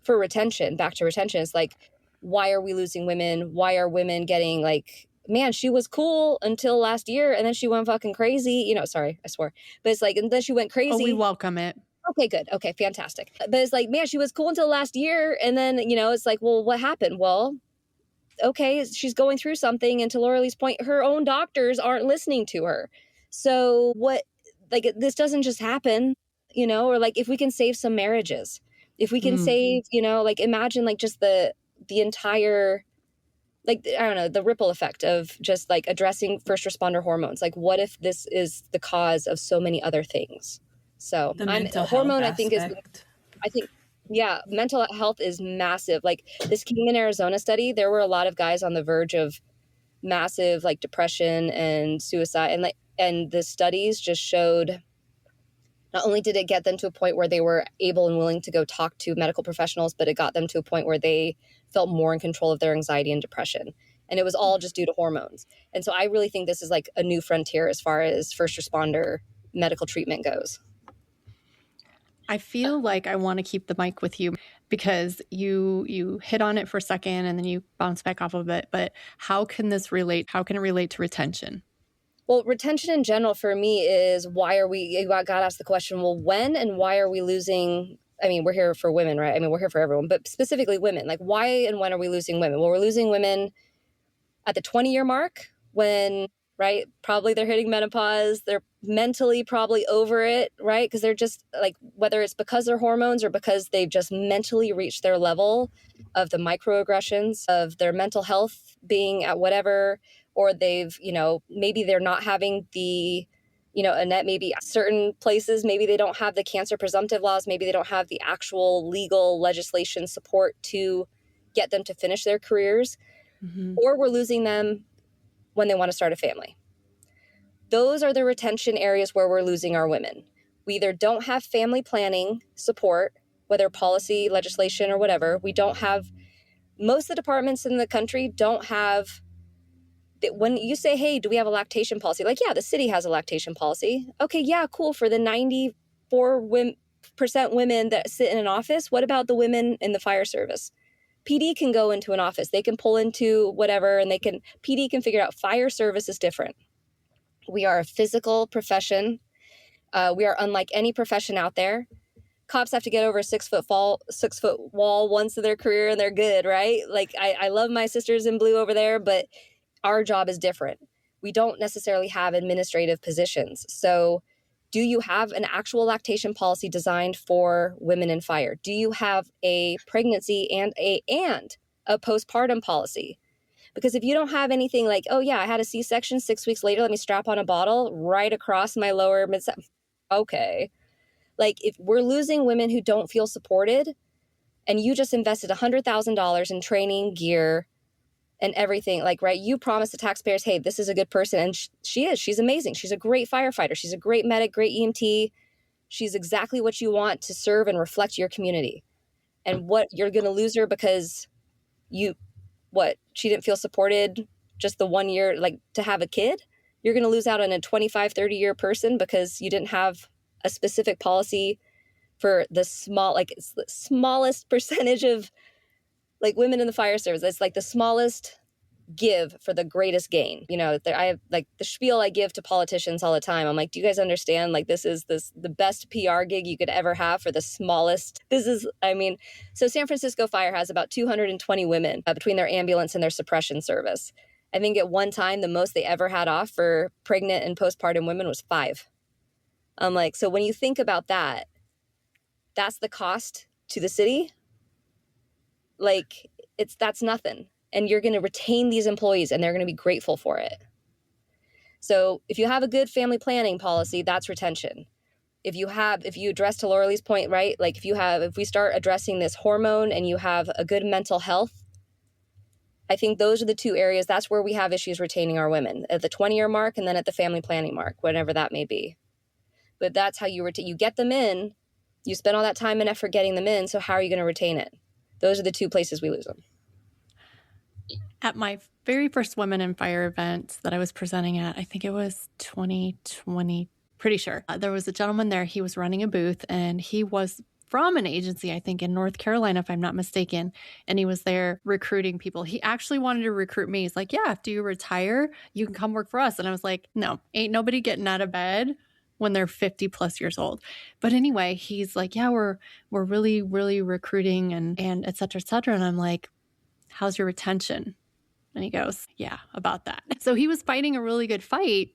for back to retention, it's like, why are we losing women? Why are women getting like, man, she was cool until last year and then she went fucking crazy. You know, sorry, I swore. But it's like, and then she went crazy. Oh, we welcome it. Okay, good. Okay, fantastic. But it's like, man, she was cool until last year. And then, you know, it's like, well, what happened? Well, okay, she's going through something. And to Laura Leigh's point, her own doctors aren't listening to her. So this doesn't just happen, you know, or like if we can save some marriages, if we can save, you know, like imagine like just the entire, like, I don't know, the ripple effect of just like addressing first responder hormones. Like what if this is the cause of so many other things? So hormone, I think mental health is massive. Like this King in Arizona study, there were a lot of guys on the verge of massive like depression and suicide. And the studies just showed, not only did it get them to a point where they were able and willing to go talk to medical professionals, but it got them to a point where they felt more in control of their anxiety and depression. And it was all just due to hormones. And so I really think this is like a new frontier as far as first responder medical treatment goes. I feel like I want to keep the mic with you because you hit on it for a second and then you bounce back off of it. But how can this relate? How can it relate to retention? Well, retention in general for me is you got asked the question, well, when and why are we losing? I mean, we're here for women, right? I mean, we're here for everyone, but specifically women. Like why and when are we losing women? Well, we're losing women at the 20-year mark when, right, probably they're hitting menopause. They're mentally probably over it, right? Because they're just like, whether it's because they're hormones or because they've just mentally reached their level of the microaggressions of their mental health being at whatever, or they've, you know, maybe they're not having the, you know, Annette, maybe certain places, maybe they don't have the cancer presumptive laws. Maybe they don't have the actual legal legislation support to get them to finish their careers, or we're losing them when they want to start a family. Those are the retention areas where we're losing our women. We either don't have family planning support, whether policy, legislation, or whatever. We don't have, most of the departments in the country don't have, when you say, hey, do we have a lactation policy? Like, yeah, the city has a lactation policy. Okay, yeah, cool. For the 94% women that sit in an office, what about the women in the fire service? PD can go into an office. They can pull into whatever, and PD can figure out fire service is different. We are a physical profession. We are unlike any profession out there. Cops have to get over a 6-foot wall once in their career and they're good, right? Like I love my sisters in blue over there, but our job is different. We don't necessarily have administrative positions. So do you have an actual lactation policy designed for women in fire? Do you have a pregnancy and a postpartum policy? Because if you don't have anything like, oh yeah, I had a C-section 6 weeks later, let me strap on a bottle right across my lower midsection. Okay. Like if we're losing women who don't feel supported and you just invested $100,000 in training, gear, and everything, like, right, you promised the taxpayers, hey, this is a good person. And she's amazing. She's a great firefighter. She's a great medic, great EMT. She's exactly what you want to serve and reflect your community. And what you're going to lose her because she didn't feel supported just the 1 year, like to have a kid. You're going to lose out on a 25, 30-year person because you didn't have a specific policy for the smallest percentage of like women in the fire service. It's like the smallest give for the greatest gain. You know, I have like the spiel I give to politicians all the time. I'm like, do you guys understand? Like this is the best PR gig you could ever have for the smallest. So San Francisco Fire has about 220 women between their ambulance and their suppression service. I think at one time, the most they ever had off for pregnant and postpartum women was 5. I'm like, so when you think about that, that's the cost to the city. Like that's nothing. And you're going to retain these employees and they're going to be grateful for it. So if you have a good family planning policy, that's retention. If you address to Laura Leigh's point, right? Like if we start addressing this hormone and you have a good mental health, I think those are the 2 areas. That's where we have issues retaining our women, at the 20-year mark and then at the family planning mark, whatever that may be. But that's how you get them in. You spend all that time and effort getting them in. So how are you going to retain it? Those are the 2 places we lose them. At my very first Women in Fire event that I was presenting at, I think it was 2020, pretty sure. There was a gentleman there. He was running a booth and he was from an agency, I think in North Carolina, if I'm not mistaken. And he was there recruiting people. He actually wanted to recruit me. He's like, yeah, after you retire, you can come work for us. And I was like, no, ain't nobody getting out of bed when they're 50 plus years old. But anyway, he's like, yeah, we're really, really recruiting and et cetera, et cetera. And I'm like, how's your retention? And he goes, yeah, about that. So he was fighting a really good fight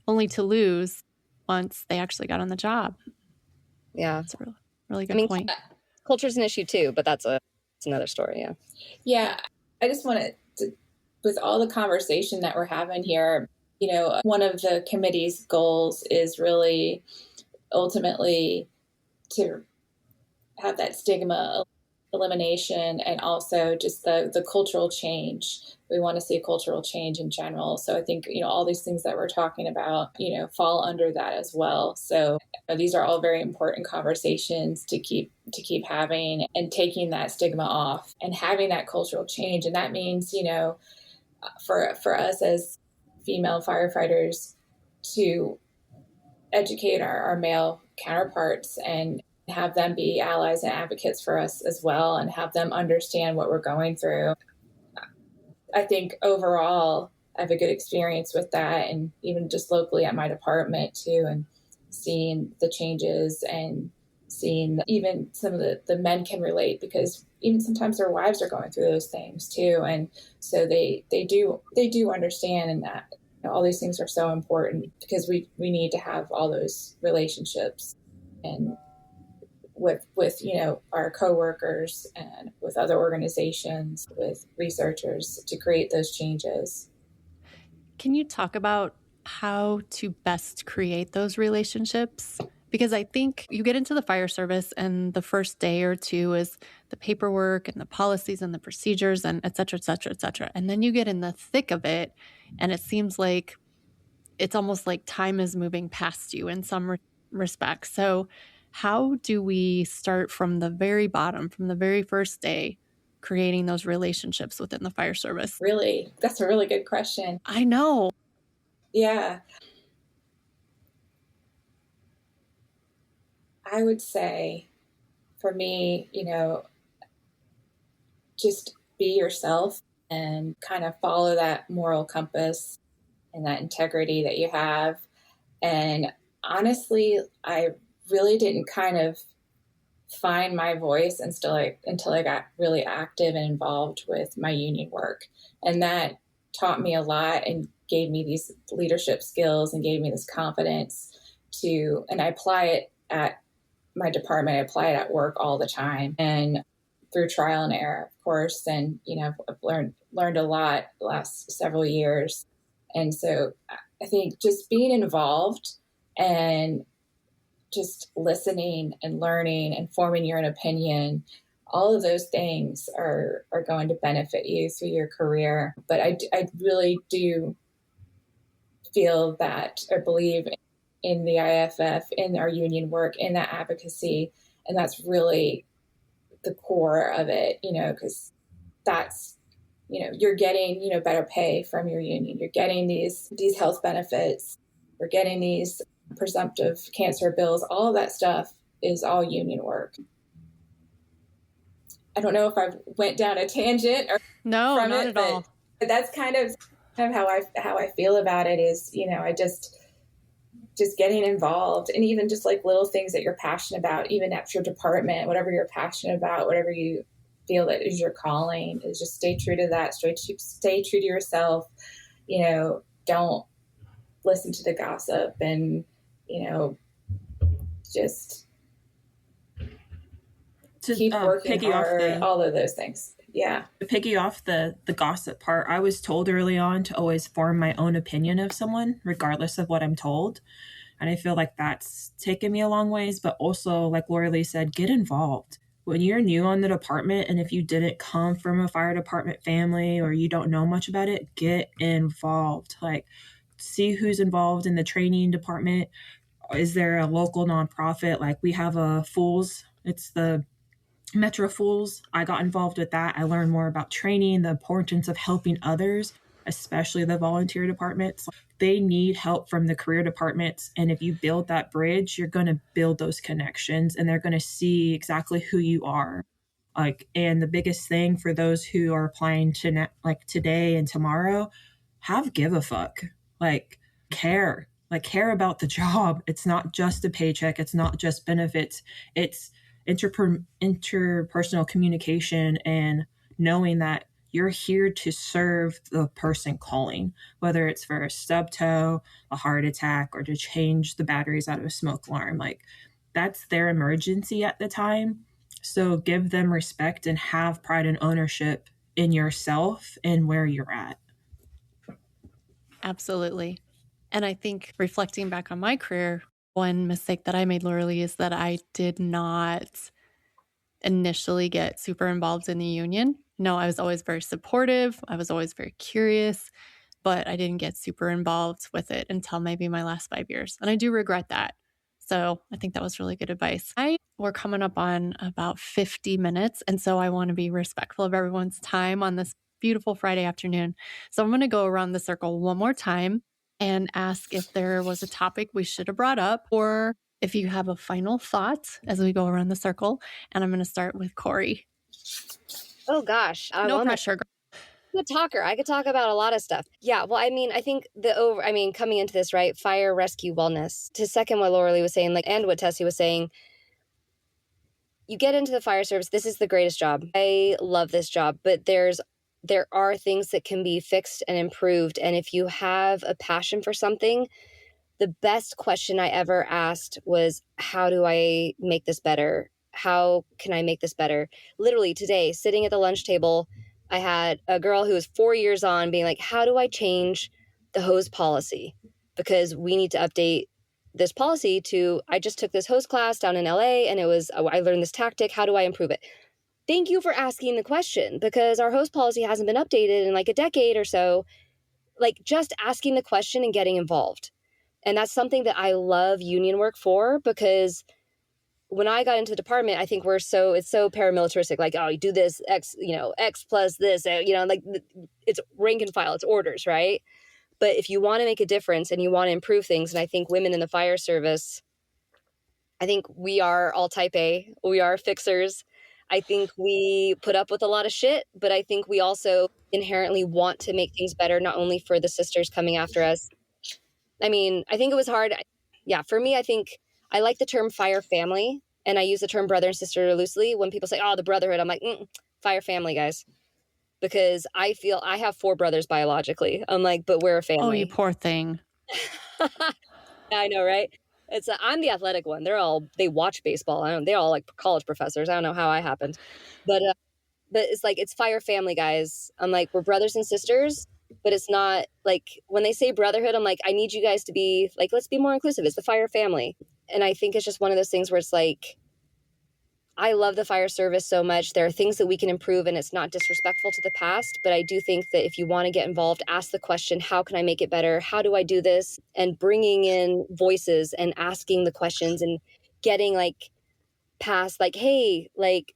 only to lose once they actually got on the job. Yeah. That's a really good point. Culture's an issue too, but that's another story. Yeah. Yeah. I just wanted to, with all the conversation that we're having here, you know, one of the committee's goals is really ultimately to have that stigma elimination and also just the cultural change. We want to see a cultural change in general. So I think, you know, all these things that we're talking about, you know, fall under that as well. So these are all very important conversations to keep having and taking that stigma off and having that cultural change. And that means, you know, for us as female firefighters to educate our male counterparts and have them be allies and advocates for us as well and have them understand what we're going through. I think overall, I have a good experience with that, and even just locally at my department too, and seeing the changes and seeing even some of the men can relate because even sometimes their wives are going through those things too. And so they do understand, and that, you know, all these things are so important because we need to have all those relationships and with you know, our coworkers and with other organizations, with researchers to create those changes. Can you talk about how to best create those relationships? Because I think you get into the fire service and the first day or two is the paperwork and the policies and the procedures and et cetera, et cetera, et cetera. And then you get in the thick of it and it seems like it's almost like time is moving past you in some respects. So how do we start from the very bottom, from the very first day, creating those relationships within the fire service? Really, that's a really good question. I know. Yeah. I would say for me, you know, just be yourself and kind of follow that moral compass and that integrity that you have. And honestly, I really didn't kind of find my voice until I got really active and involved with my union work. And that taught me a lot and gave me these leadership skills and gave me this confidence and I apply it at my department. I apply it at work all the time and through trial and error, of course. And, I've learned a lot the last several years. And so I think just being involved and just listening and learning and forming your own opinion, all of those things are going to benefit you through your career. But I really do feel that or believe in the IAFF, in our union work, in that advocacy. And that's really the core of it, because that's, you're getting, better pay from your union. You're getting these health benefits. We're getting these presumptive cancer bills. All of that stuff is all union work. I don't know if I went down a tangent or no, from not it, at all. But that's kind of how I feel about it is, I just getting involved, and even just like little things that you're passionate about, even at your department, whatever you're passionate about, whatever you feel that is your calling, is just stay true to that, stay true to yourself. Don't listen to the gossip and, just to keep working piggy hard, off all of those things. Yeah. To piggy off the gossip part, I was told early on to always form my own opinion of someone, regardless of what I'm told. And I feel like that's taken me a long ways, but also, like Laura Leigh said, get involved. When you're new on the department, and if you didn't come from a fire department family or you don't know much about it, get involved. Like, see who's involved in the training department. Is there a local nonprofit? Like, we have a Fools, it's the Metro Fools. I got involved with that. I learned more about training, the importance of helping others, especially the volunteer departments. They need help from the career departments. And if you build that bridge, you're going to build those connections, and they're going to see exactly who you are. And the biggest thing for those who are applying to today and tomorrow, give a fuck. Care about the job. It's not just a paycheck. It's not just benefits. It's interpersonal communication and knowing that you're here to serve the person calling, whether it's for a stub toe, a heart attack, or to change the batteries out of a smoke alarm. That's their emergency at the time. So give them respect and have pride and ownership in yourself and where you're at. Absolutely. And I think reflecting back on my career, one mistake that I made, Laura Leigh, is that I did not initially get super involved in the union. No, I was always very supportive. I was always very curious, but I didn't get super involved with it until maybe my last 5 years. And I do regret that. So I think that was really good advice. We're coming up on about 50 minutes. And so I want to be respectful of everyone's time on this beautiful Friday afternoon. So I'm going to go around the circle one more time and ask if there was a topic we should have brought up, or if you have a final thought as we go around the circle. And I'm going to start with Corey. Oh gosh. No pressure. Good talker. I could talk about a lot of stuff. Yeah. Well, I think coming into this, right? Fire, rescue, wellness. To second what Laura Leigh was saying, and what Tessie was saying, you get into the fire service. This is the greatest job. I love this job, but there are things that can be fixed and improved. And if you have a passion for something, the best question I ever asked was, how do I make this better? How can I make this better? Literally today, sitting at the lunch table, I had a girl who was 4 years on being like, how do I change the hose policy? Because we need to update this policy I just took this hose class down in LA, and I learned this tactic. How do I improve it? Thank you for asking the question, because our hose policy hasn't been updated in a decade or so. Just asking the question and getting involved. And that's something that I love union work for, because when I got into the department, I think it's so paramilitaristic. You do this X, X plus this, it's rank and file, it's orders, right? But if you want to make a difference and you want to improve things, and I think women in the fire service, I think we are all type A, we are fixers. I think we put up with a lot of shit, but I think we also inherently want to make things better, not only for the sisters coming after us. I mean, I think it was hard. Yeah, for me, I think I like the term fire family, and I use the term brother and sister loosely. When people say, oh, the brotherhood, I'm like, fire family, guys. Because I feel I have 4 brothers biologically. I'm like, but we're a family. Oh, you poor thing. I know, right? It's I'm the athletic one. They watch baseball. They're all like college professors. I don't know how I happened, but it's like, it's fire family, guys. I'm like, we're brothers and sisters, but it's not like when they say brotherhood, I'm like, I need you guys to be like, let's be more inclusive. It's the fire family. And I think it's just one of those things where it's like, I love the fire service so much. There are things that we can improve, and it's not disrespectful to the past. But I do think that if you want to get involved, ask the question, how can I make it better? How do I do this? And bringing in voices and asking the questions and getting like past like, hey, like,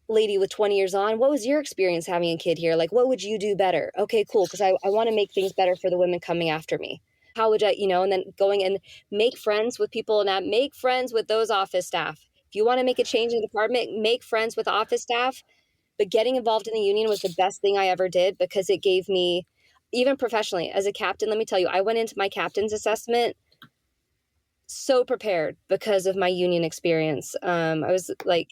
lady with 20 years on, what was your experience having a kid here? Like, what would you do better? Okay, cool. Because I want to make things better for the women coming after me. How would I, and then going and make friends with people and make friends with those office staff. If you want to make a change in the department, make friends with office staff. But getting involved in the union was the best thing I ever did, because it gave me, even professionally, as a captain, let me tell you, I went into my captain's assessment so prepared because of my union experience. I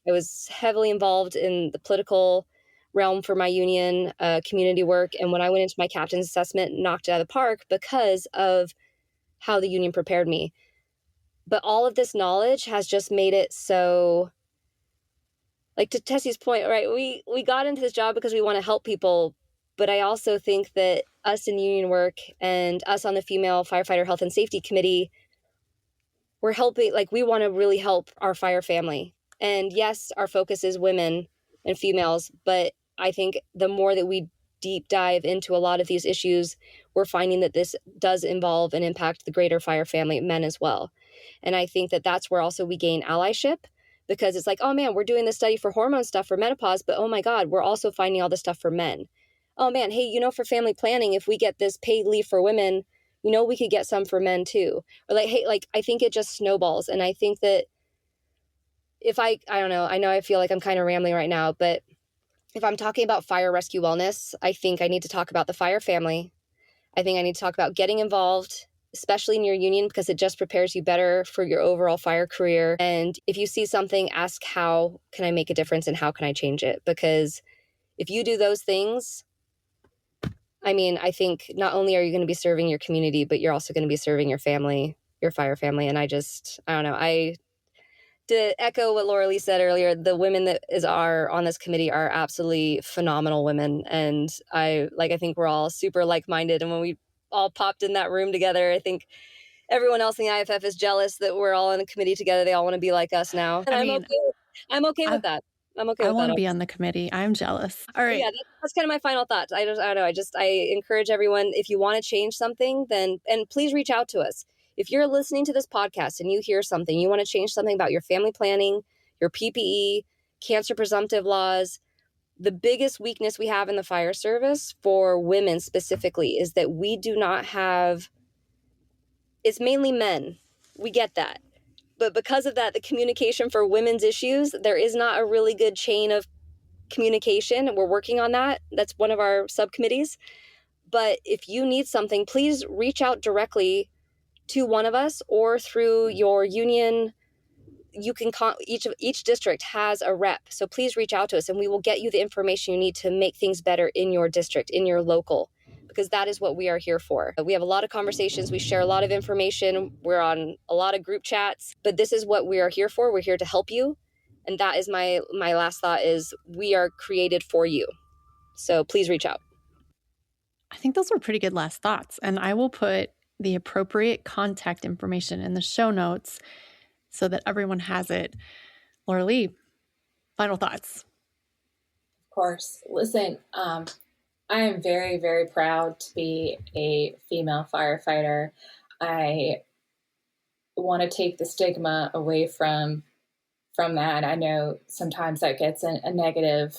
was heavily involved in the political realm for my union, community work. And when I went into my captain's assessment, knocked it out of the park because of how the union prepared me. But all of this knowledge has just made it so, like, to Tessie's point, right? We got into this job because we want to help people. But I also think that us in union work and us on the Female Firefighter Health and Safety Committee, we're helping, like, we want to really help our fire family. And yes, our focus is women and females, but I think the more that we deep dive into a lot of these issues, we're finding that this does involve and impact the greater fire family, men as well. And I think that that's where also we gain allyship, because it's like, oh man, we're doing this study for hormone stuff for menopause, but oh my God, we're also finding all this stuff for men. Oh man, hey, for family planning, if we get this paid leave for women, we could get some for men too. Or like, hey, like, I think it just snowballs. And I think that if I don't know, I know I feel like I'm kind of rambling right now, but if I'm talking about fire rescue wellness, I think I need to talk about the fire family. I think I need to talk about getting involved, especially in your union, because it just prepares you better for your overall fire career. And if you see something, ask, how can I make a difference and how can I change it? Because if you do those things, I mean, I think not only are you going to be serving your community, but you're also going to be serving your family, your fire family. And I don't know. To echo what Laura Leigh said earlier, the women that are on this committee are absolutely phenomenal women. And I think we're all super like-minded. And when we all popped in that room together, I think everyone else in the IAFF is jealous that we're all in a committee together. They all want to be like us now. And I'm okay with that. I'm okay with that. I want to be on the committee. I'm jealous. All right. Yeah, that's kind of my final thoughts. I don't know. I encourage everyone, if you want to change something, then please reach out to us. If you're listening to this podcast and you hear something, you want to change something about your family planning, your PPE, cancer presumptive laws, the biggest weakness we have in the fire service for women specifically is that we do not have, it's mainly men. We get that. But because of that, the communication for women's issues, there is not a really good chain of communication. We're working on that. That's one of our subcommittees. But if you need something, please reach out directly to one of us or through your union. You can each district has a rep, so please reach out to us and we will get you the information you need to make things better in your district, in your local, because that is what we are here for. We have a lot of conversations, we share a lot of information, we're on a lot of group chats, but this is what we are here for. We're here to help you, and that is my last thought is we are created for you. So please reach out. I think those were pretty good last thoughts, and I will put the appropriate contact information in the show notes so that everyone has it. Laura Leigh, final thoughts. Of course. Listen, I am very, very proud to be a female firefighter. I want to take the stigma away from that. I know sometimes that gets a negative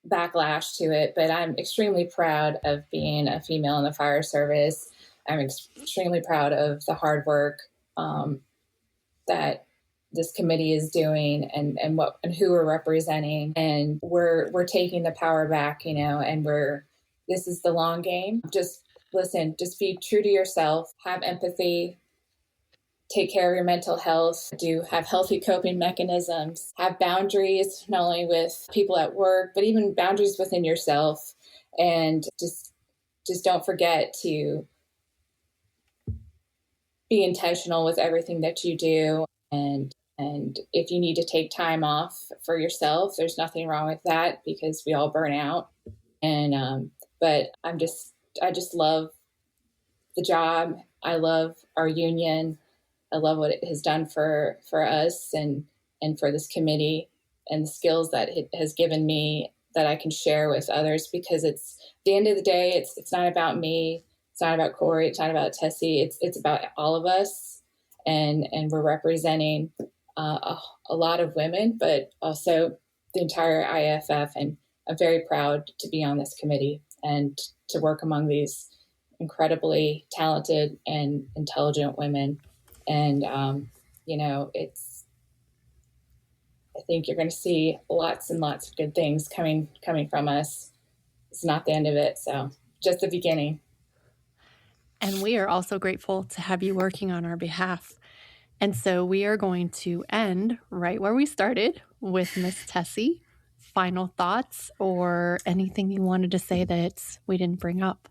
backlash to it, but I'm extremely proud of being a female in the fire service. I'm extremely proud of the hard work that this committee is doing and who we're representing. And we're taking the power back, and this is the long game. Just listen, just be true to yourself, have empathy, take care of your mental health, have healthy coping mechanisms, have boundaries, not only with people at work, but even boundaries within yourself. And just don't forget to be intentional with everything that you do. And if you need to take time off for yourself, there's nothing wrong with that, because we all burn out. And, but I just love the job. I love our union. I love what it has done for us and for this committee, and the skills that it has given me that I can share with others, because it's at the end of the day, it's not about me. It's not about Corey. It's not about Tessie. It's about all of us. And we're representing a lot of women, but also the entire IAFF. And I'm very proud to be on this committee and to work among these incredibly talented and intelligent women. And, I think you're going to see lots and lots of good things coming from us. It's not the end of it. So just the beginning. And we are also grateful to have you working on our behalf. And so we are going to end right where we started with Miss Tessie. Final thoughts or anything you wanted to say that we didn't bring up?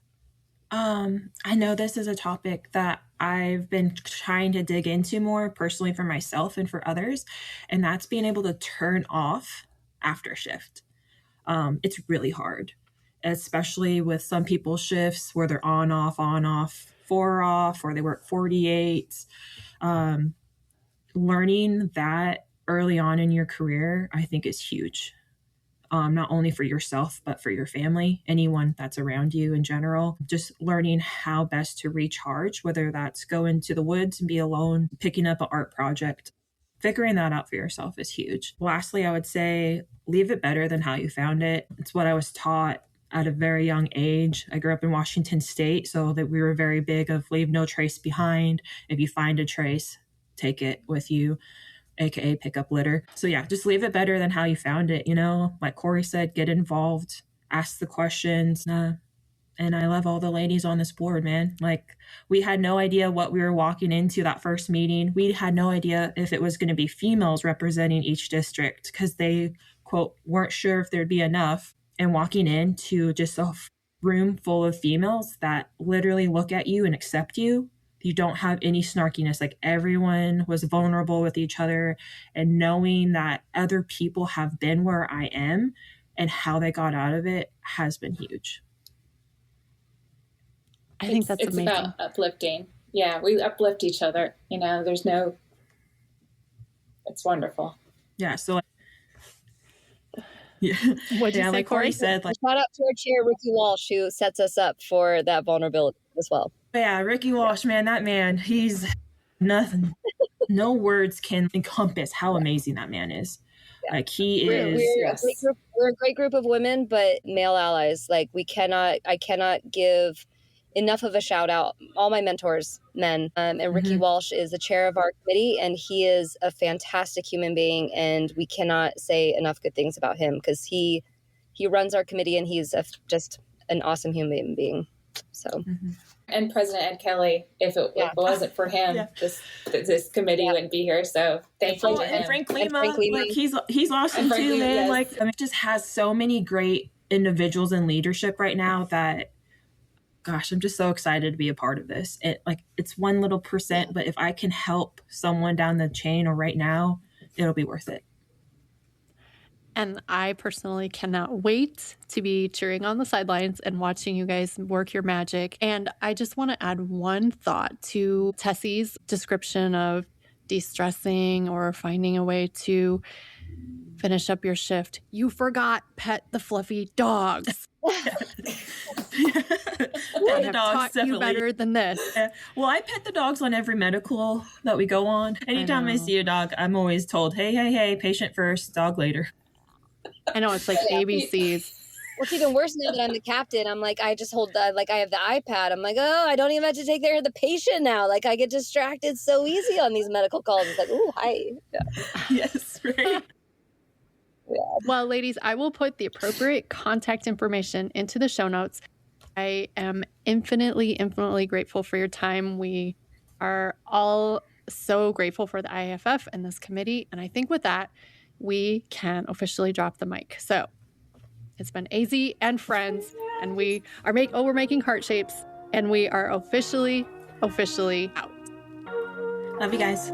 I know this is a topic that I've been trying to dig into more personally for myself and for others, and that's being able to turn off after shift. It's really hard, especially with some people's shifts where they're on, off, 4 off, or they work 48. Learning that early on in your career, I think, is huge. Not only for yourself, but for your family, anyone that's around you in general. Just learning how best to recharge, whether that's go into the woods and be alone, picking up an art project. Figuring that out for yourself is huge. Lastly, I would say leave it better than how you found it. It's what I was taught at a very young age. I grew up in Washington State, so that we were very big of leave no trace behind. If you find a trace, take it with you, aka pick up litter. So yeah, just leave it better than how you found it. Like Corey said, get involved, ask the questions. And I love all the ladies on this board, man. Like, we had no idea what we were walking into that first meeting. We had no idea if it was going to be females representing each district, because they, quote, weren't sure if there'd be enough. And walking into just a room full of females that literally look at you and accept you. You don't have any snarkiness. Like, everyone was vulnerable with each other, and knowing that other people have been where I am and how they got out of it has been huge. I think that's it's amazing. About uplifting. Yeah, we uplift each other. It's wonderful. Yeah. So, yeah. What'd you say, like Corey said, like, shout out to our chair, Ricky Walsh, who sets us up for that vulnerability as well. Yeah, Ricky Walsh, man, that man, he's nothing. No words can encompass how amazing that man is. Yeah. Like, he is. We're a great group of women, but male allies. Like, I cannot give enough of a shout out. All my mentors, men, and Ricky Walsh is the chair of our committee, and he is a fantastic human being, and we cannot say enough good things about him, because he runs our committee, and he's just an awesome human being. So. And President Ed Kelly, if it wasn't for him, this committee wouldn't be here. So thank you to him. And Frank Lima, like, he's awesome too, man. Yes. Like, it just has so many great individuals in leadership right now that, gosh, I'm just so excited to be a part of this. It's 1 little %, but if I can help someone down the chain or right now, it'll be worth it. And I personally cannot wait to be cheering on the sidelines and watching you guys work your magic. And I just want to add one thought to Tessie's description of de-stressing or finding a way to finish up your shift. You forgot pet the fluffy dogs. I have taught you better than this. Well, I pet the dogs on every medical that we go on. Anytime I see a dog, I'm always told, hey, patient first, dog later. I know, it's like ABCs. What's even worse now that I'm the captain, I'm like, I just hold the, like, I have the iPad. I'm like, oh, I don't even have to take care of the patient now. Like, I get distracted so easy on these medical calls. It's like, ooh, hi. Yeah. Yes, right. Yeah. Well, ladies, I will put the appropriate contact information into the show notes. I am infinitely grateful for your time. We are all so grateful for the IAFF and this committee. And I think with that, we can officially drop the mic. So it's been AZ and friends, and we are we're making heart shapes, and we are officially out. Love you guys.